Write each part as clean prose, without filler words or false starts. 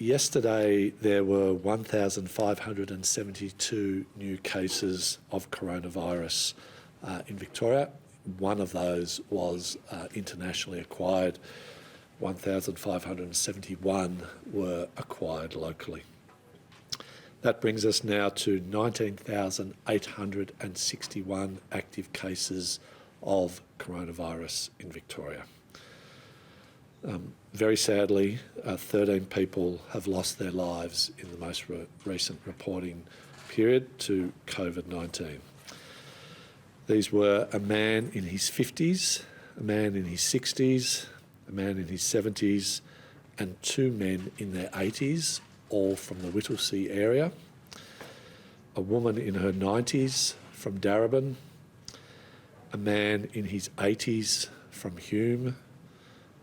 Yesterday there were 1,572 new cases of coronavirus in Victoria. One of those was internationally acquired. 1,571 were acquired locally. That brings us now to 19,861 active cases of coronavirus in Victoria. Very sadly, 13 people have lost their lives in the most recent reporting period to COVID-19. These were a man in his 50s, a man in his 60s, a man in his 70s, and two men in their 80s, all from the Whittlesea area. A woman in her 90s from Darebin, a man in his 80s from Hume,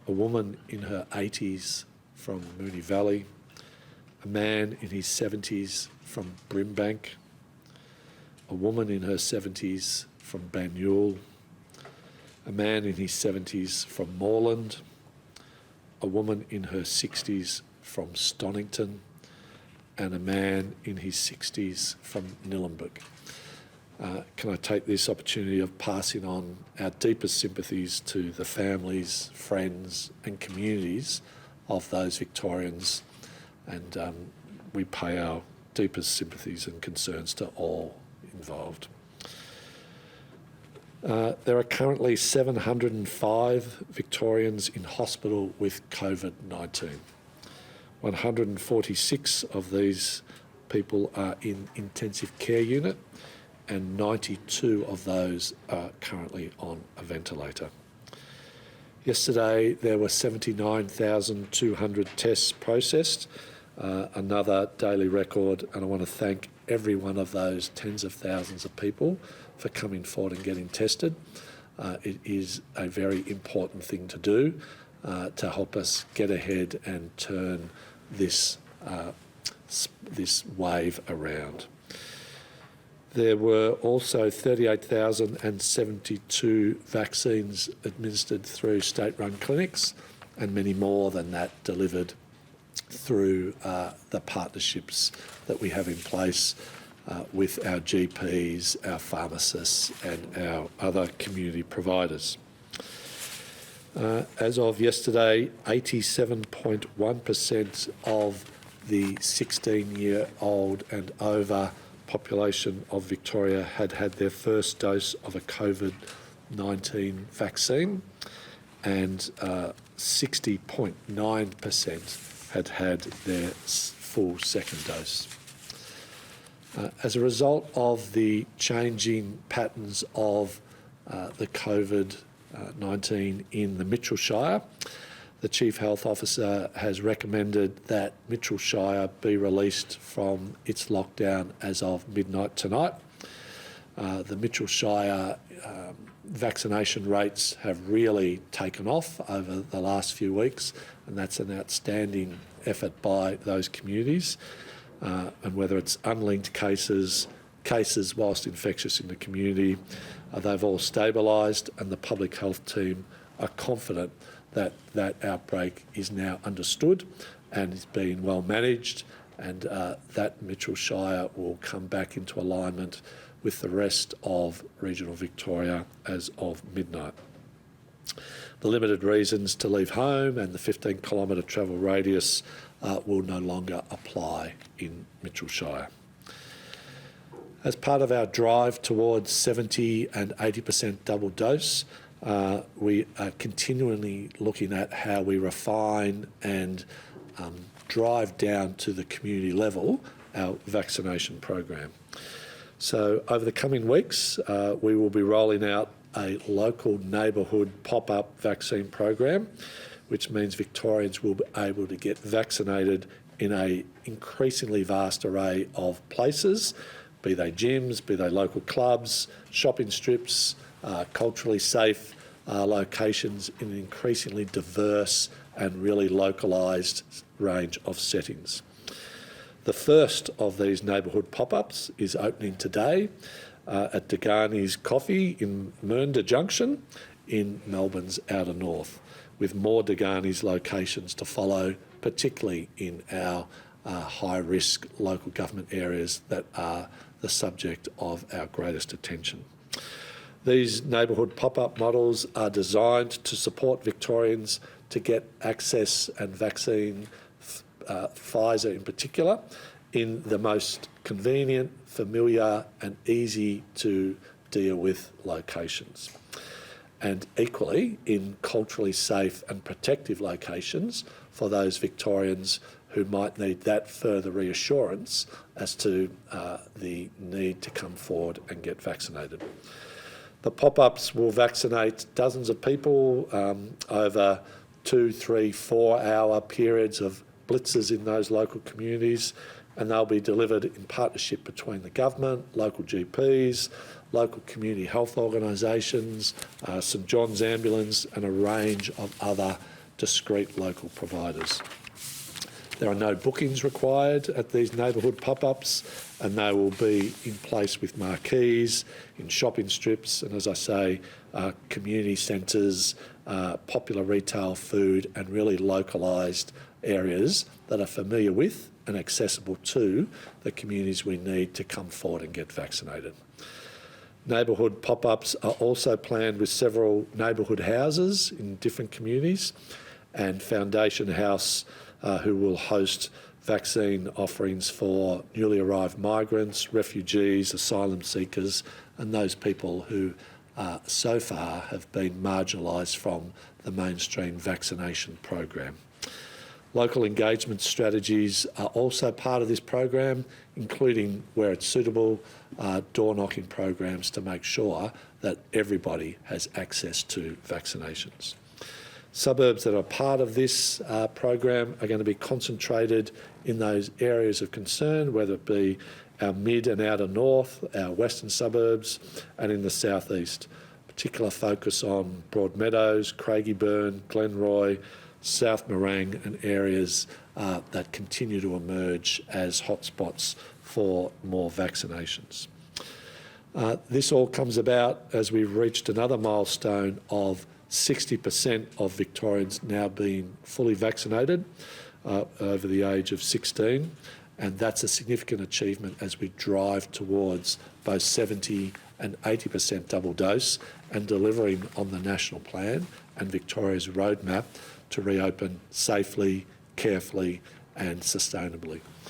a woman in her 80s from Moonee Valley, a man in his 70s from Brimbank, a woman in her 70s from Banyule, a man in his 70s from Moreland, a woman in her 60s from Stonington, and a man in his 60s from Nillumbik. Can I take this opportunity of passing on our deepest sympathies to the families, friends and communities of those Victorians, and we pay our deepest sympathies and concerns to all involved. There are currently 705 Victorians in hospital with COVID-19. 146 of these people are in intensive care unit, and 92 of those are currently on a ventilator. Yesterday there were 79,200 tests processed, another daily record, and I want to thank every one of those tens of thousands of people for coming forward and getting tested. It is a very important thing to do to help us get ahead and turn this wave around. There were also 38,072 vaccines administered through state-run clinics, and many more than that delivered through the partnerships that we have in place with our GPs, our pharmacists and our other community providers. As of yesterday, 87.1% of the 16-year-old and over population of Victoria had had their first dose of a COVID-19 vaccine, and 60.9% had had their full second dose. As a result of the changing patterns of the COVID-19 in the Mitchell Shire, the Chief Health Officer has recommended that Mitchell Shire be released from its lockdown as of midnight tonight. The Mitchell Shire vaccination rates have really taken off over the last few weeks, and that's an outstanding effort by those communities. And whether it's unlinked cases whilst infectious in the community, they've all stabilised, and the public health team are confident that that outbreak is now understood and is being well managed, and that Mitchell Shire will come back into alignment with the rest of regional Victoria as of midnight. The limited reasons to leave home and the 15-kilometre travel radius will no longer apply in Mitchell Shire. As part of our drive towards 70 and 80% double dose, we are continually looking at how we refine and drive down to the community level our vaccination program. So over the coming weeks, we will be rolling out a local neighbourhood pop-up vaccine program, which means Victorians will be able to get vaccinated in an increasingly vast array of places, be they gyms, be they local clubs, shopping strips, culturally safe locations in an increasingly diverse and really localised range of settings. The first of these neighbourhood pop-ups is opening today at Degani's Coffee in Mernda Junction in Melbourne's outer north, with more Deganis locations to follow, particularly in our high-risk local government areas that are the subject of our greatest attention. These neighbourhood pop-up models are designed to support Victorians to get access and vaccine, Pfizer in particular, in the most convenient, familiar and easy to deal with locations. And equally in culturally safe and protective locations for those Victorians who might need that further reassurance as to the need to come forward and get vaccinated. The pop-ups will vaccinate dozens of people over 2, 3, 4 hour periods of blitzes in those local communities, and they'll be delivered in partnership between the government, local GPs, local community health organisations, St John's Ambulance and a range of other discrete local providers. There are no bookings required at these neighbourhood pop-ups, and they will be in place with marquees, in shopping strips and, as I say, community centres, popular retail food and really localised areas that are familiar with and accessible to the communities we need to come forward and get vaccinated. Neighbourhood pop-ups are also planned with several neighbourhood houses in different communities and Foundation House who will host vaccine offerings for newly arrived migrants, refugees, asylum seekers and those people who so far have been marginalised from the mainstream vaccination program. Local engagement strategies are also part of this program, including, where it's suitable, door-knocking programs to make sure that everybody has access to vaccinations. Suburbs that are part of this program are going to be concentrated in those areas of concern, whether it be our mid and outer north, our western suburbs, and in the southeast. Particular focus on Broadmeadows, Craigieburn, Glenroy, South Morang and areas that continue to emerge as hotspots for more vaccinations. This all comes about as we've reached another milestone of 60% of Victorians now being fully vaccinated over the age of 16, and that's a significant achievement as we drive towards both 70 and 80% double dose and delivering on the national plan and Victoria's roadmap to reopen safely, carefully and sustainably.